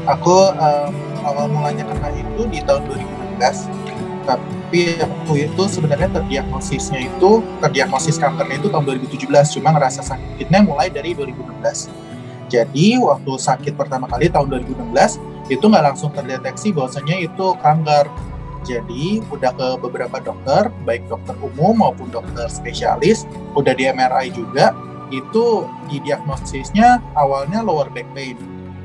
Aku awal mulanya kena itu di tahun 2016, tapi aku itu sebenarnya terdiagnosis kankernya itu tahun 2017, cuma ngerasa sakitnya mulai dari 2016. Jadi waktu sakit pertama kali tahun 2016 itu nggak langsung terdeteksi bahwasanya itu kanker. Jadi udah ke beberapa dokter, baik dokter umum maupun dokter spesialis, udah di MRI juga, itu didiagnosisnya awalnya lower back pain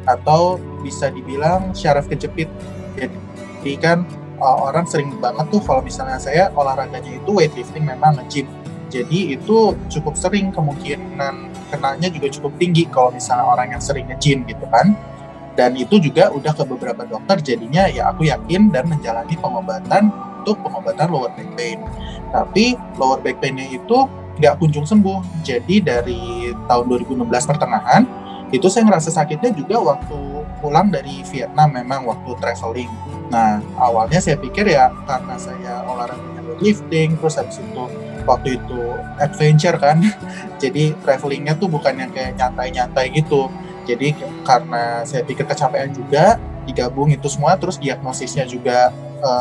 atau bisa dibilang syaraf kejepit. Jadi kan orang sering banget tuh kalau misalnya saya olahraganya itu weightlifting, memang nge-gym. Jadi itu cukup sering, kemungkinan kenanya juga cukup tinggi kalau misalnya orang yang sering nge-gym gitu kan. Dan itu juga udah ke beberapa dokter, jadinya ya aku yakin dan menjalani pengobatan untuk pengobatan lower back pain. Tapi lower back pain-nya itu nggak kunjung sembuh. Jadi dari tahun 2016 pertengahan, itu saya ngerasa sakitnya juga waktu pulang dari Vietnam, memang waktu traveling. Nah, awalnya saya pikir ya karena saya olahraganya weightlifting, terus habis itu waktu itu adventure kan, jadi travelingnya tuh bukan yang kayak nyantai-nyantai gitu. Jadi karena saya pikir kecapean juga, digabung itu semua, terus diagnosisnya juga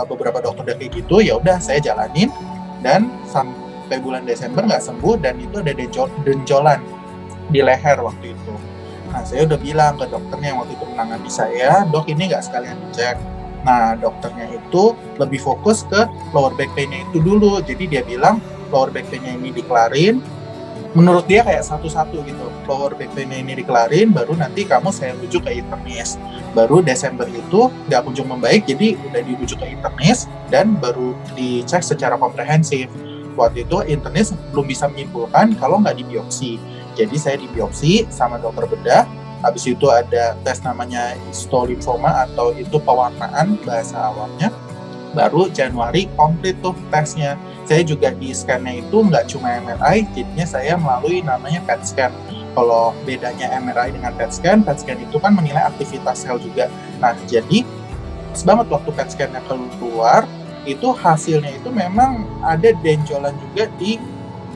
beberapa dokter udah kayak gitu, ya udah saya jalanin, dan sampai bulan Desember nggak sembuh, dan itu ada denjolan di leher waktu itu. Nah, saya udah bilang ke dokternya yang waktu itu menangani saya, dok ini nggak sekalian dicek. Nah, dokternya itu lebih fokus ke lower back pain-nya itu dulu, jadi dia bilang lower back pain-nya ini dikelarin, menurut dia kayak satu-satu gitu, lower back pain-nya ini dikelarin, baru nanti kamu saya rujuk ke internis. Baru Desember itu nggak kunjung membaik, jadi udah dirujuk ke internis dan baru dicek secara komprehensif. Waktu itu internis belum bisa menyimpulkan kalau nggak dibiopsi. Jadi saya dibiopsi sama dokter bedah, habis itu ada tes namanya histolimfoma atau itu pewarnaan bahasa awalnya. Baru Januari komplit tuh tesnya. Saya juga di scan-nya itu nggak cuma MRI, jadinya saya melalui namanya PET scan. Kalau bedanya MRI dengan PET scan itu kan menilai aktivitas sel juga. Nah, jadi pas banget waktu PET scan-nya keluar, itu hasilnya itu memang ada denjolan juga di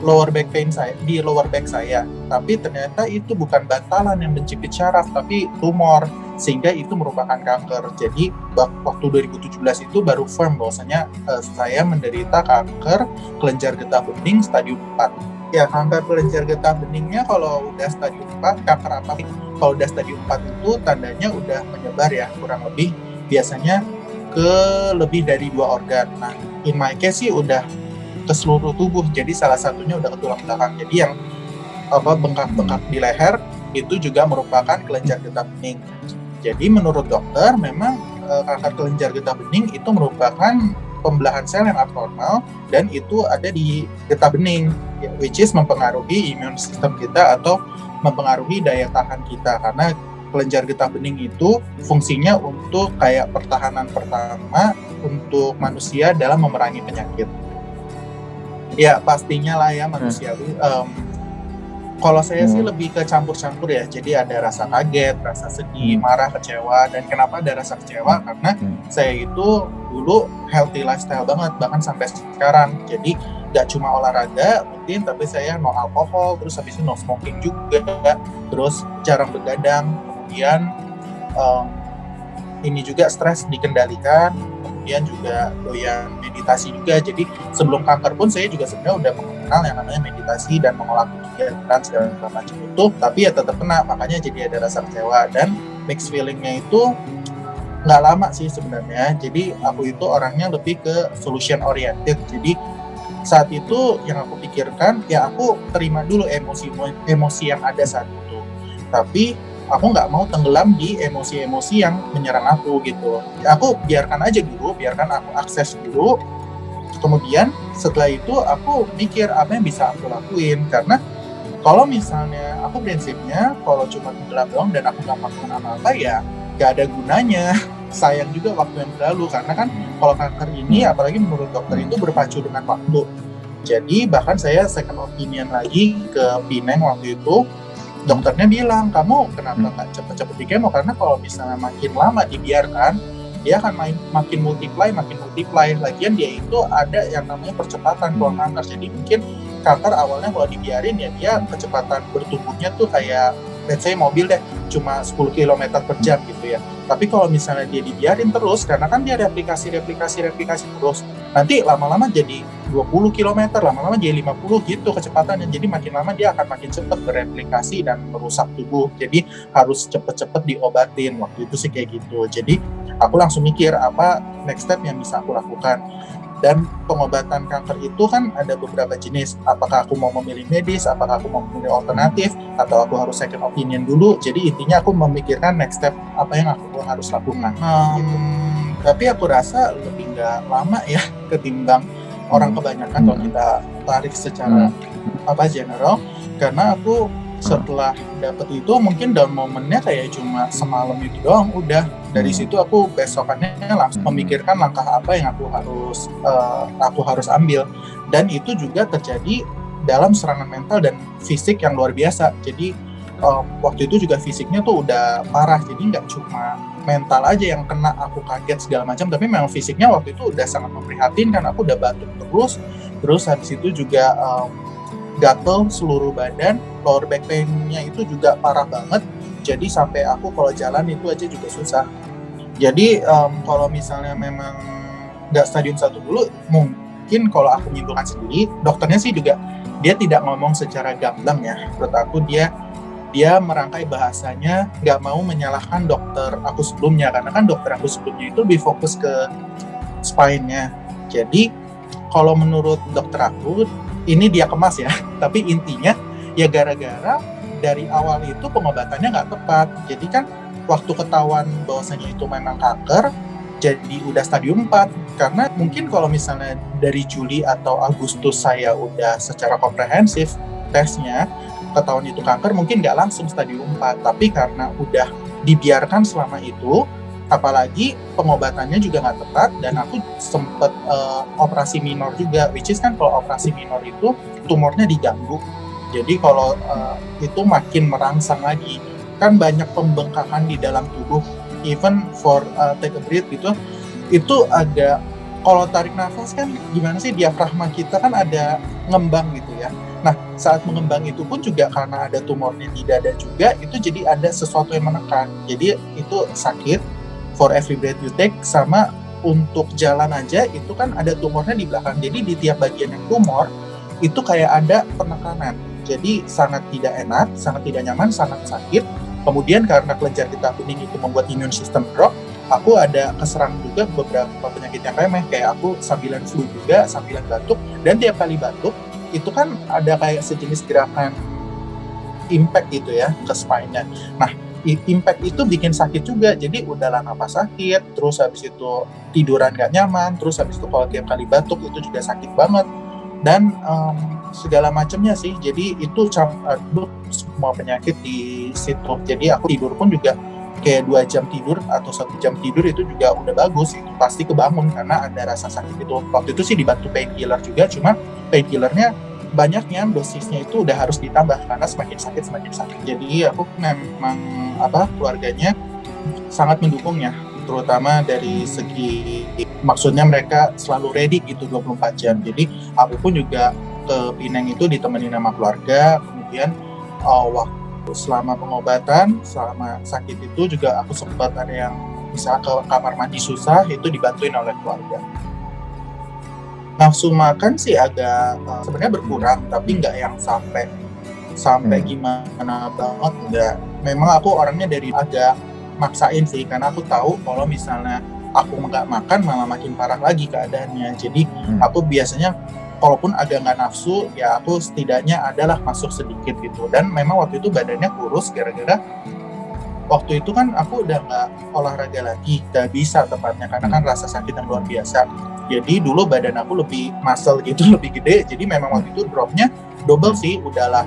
lower back pain saya, di lower back saya. Tapi ternyata itu bukan bantalan yang mencipit syaraf, tapi tumor, sehingga itu merupakan kanker. Jadi waktu 2017 itu baru firm bahwasanya saya menderita kanker kelenjar getah bening stadium 4. Ya, kanker kelenjar getah beningnya kalau udah stadium 4, kanker apa? Kalau udah stadium 4 itu tandanya udah menyebar ya, kurang lebih biasanya ke lebih dari 2 organ. Nah, in my case sih udah ke seluruh tubuh, jadi salah satunya udah ke tulang belakang. Jadi yang bengkak-bengkak di leher itu juga merupakan kelenjar getah bening. Jadi menurut dokter memang kanker kelenjar getah bening itu merupakan pembelahan sel yang abnormal, dan itu ada di getah bening, which is mempengaruhi imun sistem kita atau mempengaruhi daya tahan kita, karena kelenjar getah bening itu fungsinya untuk kayak pertahanan pertama untuk manusia dalam memerangi penyakit. Ya pastinya lah ya manusiawi. Kalau saya sih lebih ke campur-campur ya. Jadi ada rasa kaget, rasa sedih, marah, kecewa. Dan kenapa ada rasa kecewa? Karena saya itu dulu healthy lifestyle banget, bahkan sampai sekarang. Jadi gak cuma olahraga rutin, tapi saya no alkohol, terus habis itu no smoking juga, terus jarang begadang. Kemudian ini juga stres dikendalikan, kemudian juga doyan meditasi juga. Jadi sebelum kanker pun saya juga sebenarnya udah mengenal yang namanya meditasi dan mengolah pikiran segala macam itu, tapi ya tetap kena, makanya jadi ada rasa kecewa. Dan mixed feelingnya itu nggak lama sih sebenarnya. Jadi aku itu orangnya lebih ke solution oriented. Jadi saat itu yang aku pikirkan ya aku terima dulu emosi yang ada saat itu, tapi aku nggak mau tenggelam di emosi-emosi yang menyerang aku gitu. Aku biarkan aja dulu, biarkan aku akses dulu. Kemudian setelah itu aku mikir apa yang bisa aku lakuin. Karena kalau misalnya aku prinsipnya kalau cuma tenggelam doang dan aku nggak melakukan apa-apa ya nggak ada gunanya. Sayang juga waktu yang berlalu, karena kan kalau kanker ini apalagi menurut dokter itu berpacu dengan waktu. Jadi bahkan saya second opinion lagi ke Pineng waktu itu. Dokternya bilang, kamu kenapa nggak cepet-cepet di kemo? Karena kalau misalnya makin lama dibiarkan, dia akan makin multiply. Lagian dia itu ada yang namanya percepatan peluang kanker. Jadi mungkin kanker awalnya kalau dibiarin ya dia kecepatan bertumbuhnya tuh kayak let's say mobil deh cuma 10 km per jam gitu ya. Tapi kalau misalnya dia dibiarin terus, karena kan dia replikasi terus, nanti lama-lama jadi 20 km, lama-lama jadi 50 gitu kecepatannya. Jadi makin lama dia akan makin cepat bereplikasi dan merusak tubuh. Jadi harus cepet-cepet diobatin. Waktu itu sih kayak gitu. Jadi aku langsung mikir apa next step yang bisa aku lakukan. Dan pengobatan kanker itu kan ada beberapa jenis. Apakah aku mau memilih medis, apakah aku mau memilih alternatif, atau aku harus second opinion dulu. Jadi intinya aku memikirkan next step apa yang aku harus lakukan. Gitu. Tapi aku rasa lebih nggak lama ya ketimbang orang kebanyakan kalau kita tarik secara general. Karena aku setelah dapet itu mungkin down momennya kayak cuma semalam itu doang, udah dari situ aku besokannya langsung memikirkan langkah apa yang aku harus ambil. Dan itu juga terjadi dalam serangan mental dan fisik yang luar biasa. Jadi waktu itu juga fisiknya tuh udah parah, jadi nggak cuma mental aja yang kena aku kaget segala macam, tapi memang fisiknya waktu itu udah sangat memprihatinkan. Aku udah batuk terus habis itu juga gatel seluruh badan, lower back pain-nya itu juga parah banget. Jadi sampai aku kalau jalan itu aja juga susah. Jadi kalau misalnya memang nggak stadium 1 dulu, mungkin kalau aku menyimpulkan sendiri, dokternya sih juga dia tidak ngomong secara gamblang ya. Menurut aku dia merangkai bahasanya, nggak mau menyalahkan dokter aku sebelumnya, karena kan dokter aku sebelumnya itu lebih fokus ke spine-nya. Jadi kalau menurut dokter aku, ini dia kemas ya, tapi intinya ya gara-gara dari awal itu pengobatannya nggak tepat. Jadi kan waktu ketahuan bahwasanya itu memang kanker, jadi udah stadium 4. Karena mungkin kalau misalnya dari Juli atau Agustus saya udah secara komprehensif tesnya, ketahuan itu kanker, mungkin nggak langsung stadium 4. Tapi karena udah dibiarkan selama itu, apalagi pengobatannya juga nggak tepat, dan aku sempet operasi minor juga, which is kan kalau operasi minor itu tumornya diganggu, jadi kalau itu makin merangsang lagi, kan banyak pembengkakan di dalam tubuh, even for take a breath gitu, itu agak, kalau tarik nafas kan gimana sih, diafragma kita kan ada ngembang gitu ya. Nah saat mengembang itu pun juga karena ada tumornya di dada juga, itu jadi ada sesuatu yang menekan, jadi itu sakit for every breath you take. Sama untuk jalan aja itu kan ada tumornya di belakang, jadi di tiap bagian yang tumor itu kayak ada penekanan, jadi sangat tidak enak, sangat tidak nyaman, sangat sakit. Kemudian karena kelenjar getah bening itu membuat immune system drop, aku ada keserang juga beberapa penyakit yang remeh, kayak aku sambilan flu juga, sambilan batuk, dan tiap kali batuk itu kan ada kayak sejenis gerakan impact gitu ya ke spine-nya. Nah impact itu bikin sakit juga, jadi udahlah napas sakit, terus habis itu tiduran gak nyaman, terus habis itu kalau tiap kali batuk itu juga sakit banget, dan segala macamnya sih. Jadi itu campur semua penyakit di situ. Jadi aku tidur pun juga kayak 2 jam tidur atau 1 jam tidur itu juga udah bagus, itu pasti kebangun karena ada rasa sakit itu. Waktu itu sih dibantu painkiller juga, cuma painkillernya banyaknya dosisnya itu udah harus ditambah karena semakin sakit. Jadi aku memang keluarganya sangat mendukungnya, terutama dari segi maksudnya mereka selalu ready gitu 24 jam. Jadi aku pun juga ke Pineng itu ditemenin sama keluarga. Kemudian waktu selama pengobatan, selama sakit itu juga aku sempat ada yang misalnya ke kamar mandi susah, itu dibantuin oleh keluarga. Nafsu makan sih agak sebenarnya berkurang, tapi nggak yang sampai gimana banget, enggak. Memang aku orangnya dari agak maksain sih, karena aku tahu kalau misalnya aku nggak makan malah makin parah lagi keadaannya. Jadi aku biasanya kalaupun agak nggak nafsu, ya aku setidaknya adalah masuk sedikit gitu. Dan memang waktu itu badannya kurus gara-gara waktu itu kan aku udah nggak olahraga lagi, nggak bisa tepatnya karena kan rasa sakit yang luar biasa. Jadi dulu badan aku lebih muscle gitu, lebih gede. Jadi memang waktu itu dropnya double sih, udahlah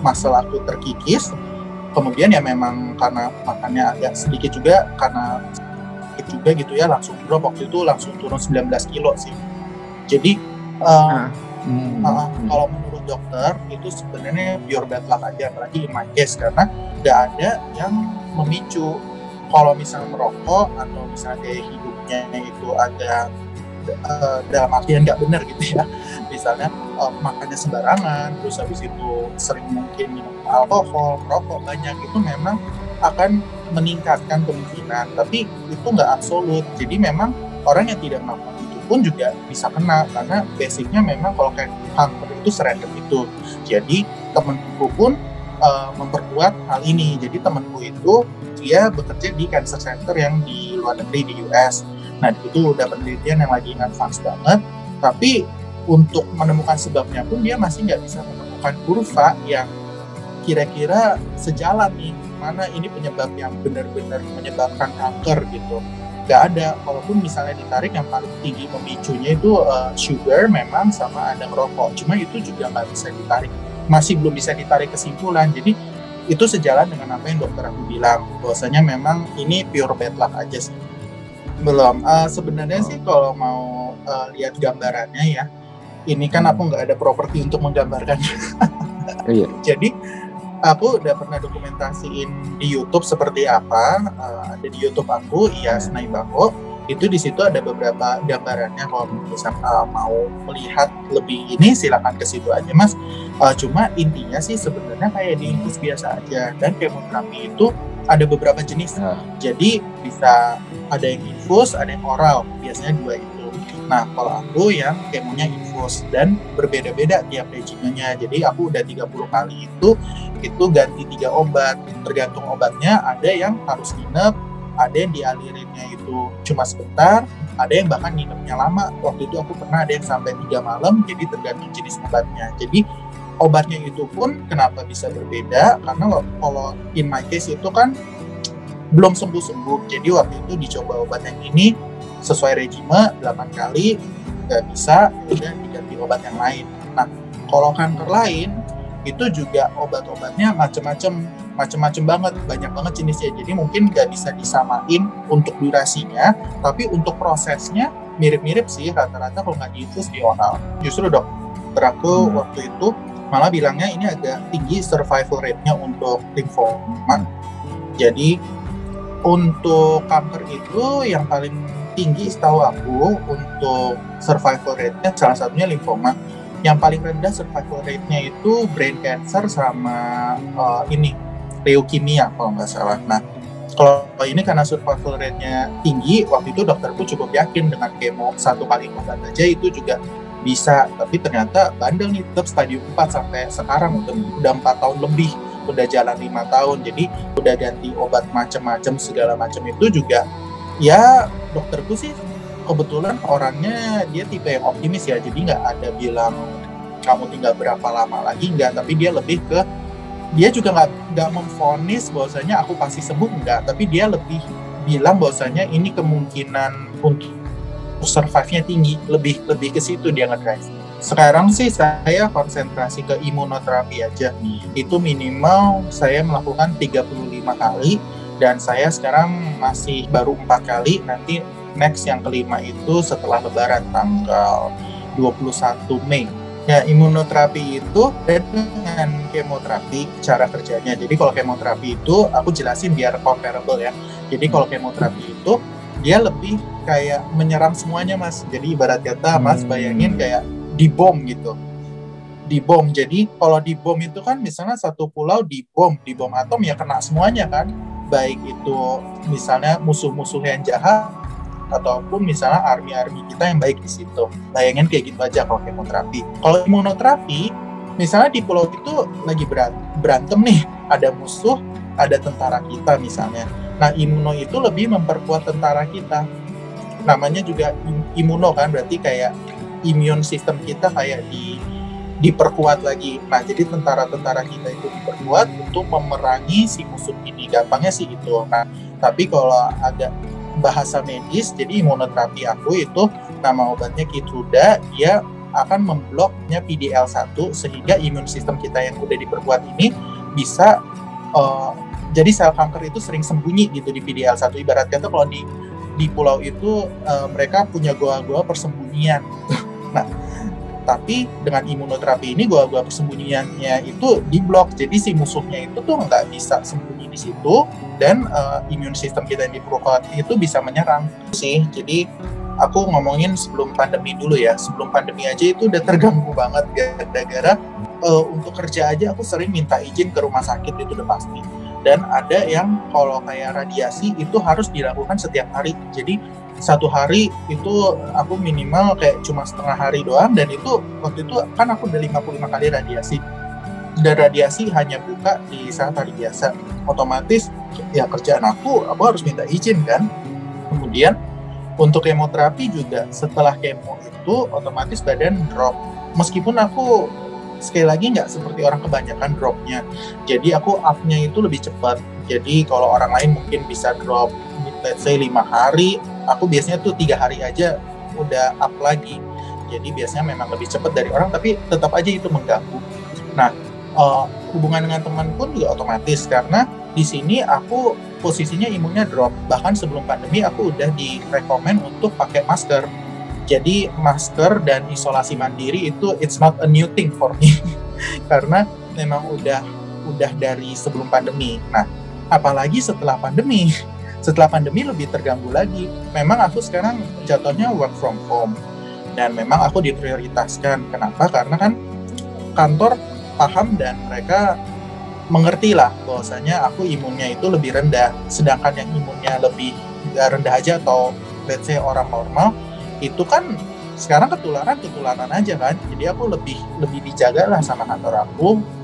muscle aku terkikis. Kemudian ya memang karena makannya agak sedikit juga, karena sedikit juga gitu ya, langsung drop. Waktu itu langsung turun 19 kilo sih. Jadi kalau menurut dokter itu sebenarnya pure bad luck aja, apalagi in my case, karena nggak ada yang memicu. Kalau misalnya merokok atau misalnya kayak hidupnya itu agak dalam artian nggak benar gitu ya. Misalnya makannya sembarangan, terus habis itu sering mungkin minum alkohol, rokok banyak, itu memang akan meningkatkan kemungkinan, tapi itu nggak absolut. Jadi memang orang yang tidak melakukan itu pun juga bisa kena, karena basicnya memang kalau kayak kanker itu serempet itu. Jadi temenku pun memperkuat hal ini. Jadi temenku itu dia bekerja di cancer center yang di luar negeri di US. Nah itu udah penelitian yang lagi advance banget, tapi untuk menemukan sebabnya pun dia masih nggak bisa menemukan kurva yang kira-kira sejalan nih, mana ini penyebab yang benar-benar menyebabkan kanker gitu. Nggak ada. Walaupun misalnya ditarik yang paling tinggi pemicunya itu sugar memang sama ada ngerokok, cuma itu juga nggak bisa ditarik, masih belum bisa ditarik kesimpulan. Jadi itu sejalan dengan apa yang dokter aku bilang, bahwasanya memang ini pure bad luck aja sih. Belum. Sebenarnya sih kalau mau lihat gambarannya ya, ini kan aku nggak ada properti untuk menggambarkan. Iya. Jadi aku udah pernah dokumentasiin di YouTube seperti apa. Ada di YouTube aku, Iyas Naibako. Itu di situ ada beberapa gambarannya. Kalau misalnya mau melihat lebih ini, silakan ke situ aja, Mas. Cuma intinya sih sebenarnya kayak di infus biasa aja. Dan kemoterapi itu ada beberapa jenis. Jadi bisa ada yang infus, ada yang oral. Biasanya dua itu. Nah, kalau aku yang kemonya infus dan berbeda-beda tiap regimenya. Jadi aku udah 30 kali itu ganti 3 obat. Tergantung obatnya, ada yang harus nginep, ada yang dialirinnya itu cuma sebentar, ada yang bahkan nginepnya lama. Waktu itu aku pernah ada yang sampai 3 malam, jadi tergantung jenis obatnya. Jadi obatnya itu pun kenapa bisa berbeda, karena kalau in my case itu kan belum sembuh-sembuh. Jadi waktu itu dicoba obat yang ini sesuai regime 8 kali, nggak bisa, udah diganti obat yang lain. Nah, kalau kanker lain, itu juga obat-obatnya macem-macem banget, banyak banget jenisnya. Jadi mungkin nggak bisa disamain untuk durasinya, tapi untuk prosesnya mirip-mirip sih, rata-rata kalau nggak diinfus di oral. Justru dokter aku waktu itu malah bilangnya ini agak tinggi survival rate-nya untuk limfoma. Jadi untuk kanker itu yang paling tinggi setahu aku untuk survival rate-nya salah satunya limfoma. Yang paling rendah survival rate-nya itu brain cancer sama leukemia kalau nggak salah. Nah, kalau ini karena survival rate-nya tinggi, waktu itu dokterku cukup yakin dengan kemo 1 kali obat aja itu juga bisa. Tapi ternyata bandel nih, tetap stadium 4 sampai sekarang udah 4 tahun lebih, udah jalan 5 tahun. Jadi udah ganti obat macam-macam segala macam itu juga. Ya dokterku sih kebetulan orangnya dia tipe yang optimis ya, jadi nggak ada bilang kamu tinggal berapa lama lagi, nggak, tapi dia lebih ke, dia juga nggak memvonis bahwasanya aku pasti sembuh, nggak, tapi dia lebih bilang bahwasanya ini kemungkinan untuk survive-nya tinggi, lebih ke situ dia ngedrive. Sekarang sih saya konsentrasi ke imunoterapi aja, itu minimal saya melakukan 35 kali, dan saya sekarang masih baru 4 kali, nanti next yang kelima itu setelah lebaran tanggal 21 Mei. Ya, imunoterapi itu dengan kemoterapi cara kerjanya. Jadi kalau kemoterapi itu aku jelasin biar comparable ya. Jadi kalau kemoterapi itu dia lebih kayak menyerang semuanya, Mas. Jadi ibarat kata Mas bayangin kayak dibom gitu. Dibom. Jadi kalau dibom itu kan misalnya satu pulau dibom atom ya kena semuanya kan. Baik itu misalnya musuh-musuh yang jahat ataupun misalnya army kita yang baik di situ. Bayangin kayak gitu aja kalau kemoterapi. Kalau imunoterapi, misalnya di pulau itu lagi berantem nih, ada musuh, ada tentara kita misalnya. Nah, imuno itu lebih memperkuat tentara kita. Namanya juga imuno kan, berarti kayak immune system kita kayak diperkuat lagi. Nah, jadi tentara-tentara kita itu diperkuat untuk memerangi si musuh ini. Gampangnya sih itu. Nah, tapi kalau agak bahasa medis, jadi imunoterapi aku itu nama obatnya Keytruda, dia akan membloknya PDL1 sehingga imun sistem kita yang udah diperkuat ini bisa jadi sel kanker itu sering sembunyi gitu di PDL1. Ibarat kata kalau di pulau itu mereka punya goa-goa persembunyian. Nah, tapi dengan imunoterapi ini goa-goa persembunyiannya itu diblok, jadi si musuhnya itu tuh nggak bisa sembunyi di situ, dan imun sistem kita yang diperkuat itu bisa menyerang sih. Jadi aku ngomongin sebelum pandemi dulu ya. Sebelum pandemi aja itu udah terganggu banget gara-gara untuk kerja aja aku sering minta izin ke rumah sakit, itu udah pasti. Dan ada yang kalau kayak radiasi itu harus dilakukan setiap hari. Jadi satu hari itu aku minimal kayak cuma setengah hari doang, dan itu waktu itu kan aku udah 55 kali radiasi. Dan radiasi hanya buka di saat hari biasa. Otomatis ya kerjaan aku harus minta izin kan. Kemudian untuk kemoterapi juga setelah kemo itu otomatis badan drop. Meskipun aku sekali lagi nggak seperti orang kebanyakan dropnya. Jadi aku up-nya itu lebih cepat. Jadi kalau orang lain mungkin bisa drop let's say 5 hari, aku biasanya tuh 3 hari aja udah up lagi. Jadi biasanya memang lebih cepat dari orang, tapi tetap aja itu mengganggu. Nah, hubungan dengan teman pun juga otomatis, karena di sini aku posisinya imunnya drop. Bahkan sebelum pandemi aku udah direkomend untuk pakai masker. Jadi masker dan isolasi mandiri itu it's not a new thing for me karena memang udah dari sebelum pandemi. Nah, apalagi setelah pandemi. Setelah pandemi lebih terganggu lagi. Memang aku sekarang jatuhnya work from home dan memang aku diprioritaskan. Kenapa? Karena kan kantor paham dan mereka mengerti lah bahwasanya aku imunnya itu lebih rendah, sedangkan yang imunnya lebih rendah aja atau let's say orang normal itu kan sekarang ketularan aja kan. Jadi aku lebih dijaga lah sama kantor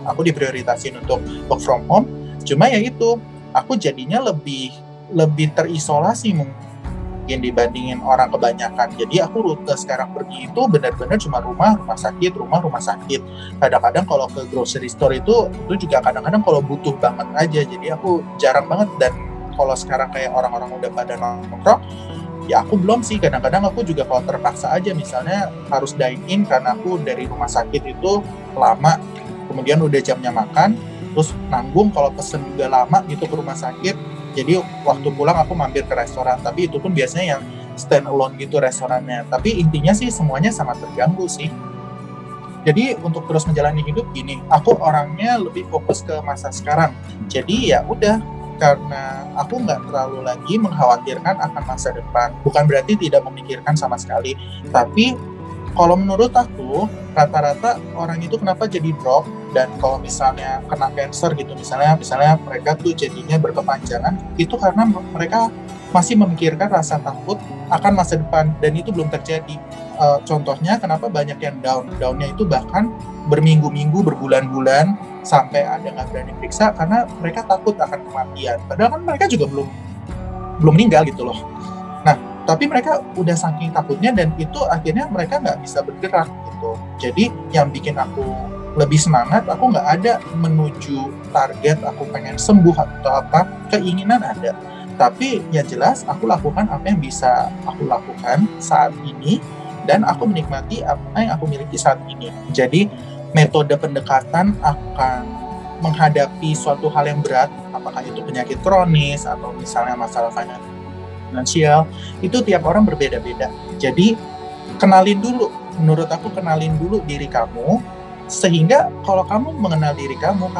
aku diprioritasin untuk work from home. Cuma ya itu, aku jadinya lebih terisolasi mungkin dibandingin orang kebanyakan. Jadi aku rute sekarang pergi itu benar-benar cuma rumah sakit. Kadang-kadang kalau ke grocery store itu juga kadang-kadang kalau butuh banget aja. Jadi aku jarang banget. Dan kalau sekarang kayak orang-orang udah pada nongkrong, ya aku belum sih. Kadang-kadang aku juga kalau terpaksa aja, misalnya harus dine in karena aku dari rumah sakit itu lama, kemudian udah jamnya makan, terus nanggung kalau pesen juga lama gitu ke rumah sakit. Jadi waktu pulang aku mampir ke restoran, tapi itu pun biasanya yang stand alone gitu restorannya. Tapi intinya sih semuanya sangat terganggu sih. Jadi untuk terus menjalani hidup gini, aku orangnya lebih fokus ke masa sekarang. Jadi ya udah, karena aku nggak terlalu lagi mengkhawatirkan akan masa depan. Bukan berarti tidak memikirkan sama sekali, tapi kalau menurut aku rata-rata orang itu kenapa jadi drop, dan kalau misalnya kena cancer gitu, misalnya mereka tuh jadinya berkepanjangan, itu karena mereka masih memikirkan rasa takut akan masa depan, dan itu belum terjadi. Contohnya kenapa banyak yang downnya itu bahkan berminggu-minggu, berbulan-bulan, sampai ada nggak berani periksa karena mereka takut akan kematian. Padahal kan mereka juga belum meninggal gitu loh. Nah, tapi mereka udah saking takutnya, dan itu akhirnya mereka nggak bisa bergerak gitu. Jadi yang bikin aku lebih semangat, aku nggak ada menuju target aku pengen sembuh atau apa, keinginan ada. Tapi ya jelas aku lakukan apa yang bisa aku lakukan saat ini, dan aku menikmati apa yang aku miliki saat ini. Jadi metode pendekatan akan menghadapi suatu hal yang berat, apakah itu penyakit kronis atau misalnya masalah finansial, itu tiap orang berbeda-beda. Jadi menurut aku kenalin dulu diri kamu, sehingga kalau kamu mengenal diri kamu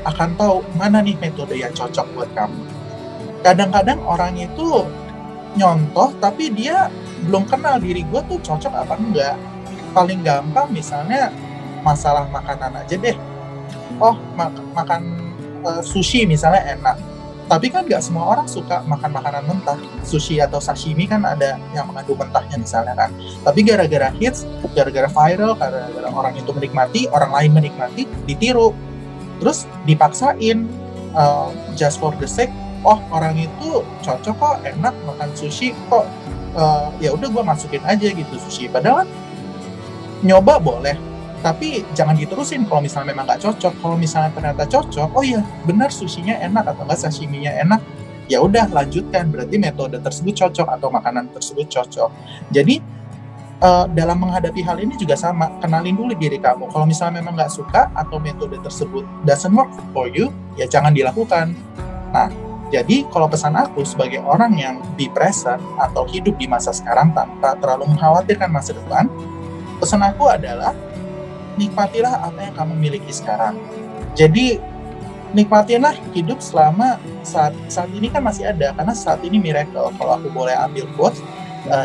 akan tahu mana nih metode yang cocok buat kamu. Kadang-kadang orang itu nyontoh tapi dia belum kenal diri gue tuh cocok apa enggak. Paling gampang misalnya masalah makanan aja deh. Makan sushi misalnya enak, tapi kan nggak semua orang suka makan makanan mentah. Sushi atau sashimi kan ada yang mengandung mentahnya misalnya kan. Tapi gara-gara hits, gara-gara viral, gara-gara orang itu menikmati, orang lain menikmati, ditiru, terus dipaksain just for the sake. Orang itu cocok kok, enak makan sushi kok, ya udah gue masukin aja gitu sushi. Padahal nyoba boleh, tapi jangan diterusin kalau misalnya memang nggak cocok. Kalau misalnya ternyata cocok, oh iya benar sushinya enak atau enggak sashiminya enak, ya udah lanjutkan, berarti metode tersebut cocok atau makanan tersebut cocok. Jadi dalam menghadapi hal ini juga sama, kenalin dulu diri kamu. Kalau misalnya memang nggak suka atau metode tersebut doesn't work for you, ya jangan dilakukan. Nah, jadi kalau pesan aku sebagai orang yang be present atau hidup di masa sekarang tanpa terlalu mengkhawatirkan masa depan, pesan aku adalah nikmatilah apa yang kamu miliki sekarang. Jadi nikmatilah hidup selama saat ini kan masih ada, karena saat ini miracle. Kalau aku boleh ambil quotes,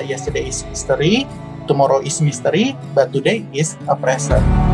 yesterday is history, tomorrow is mystery, but today is a present.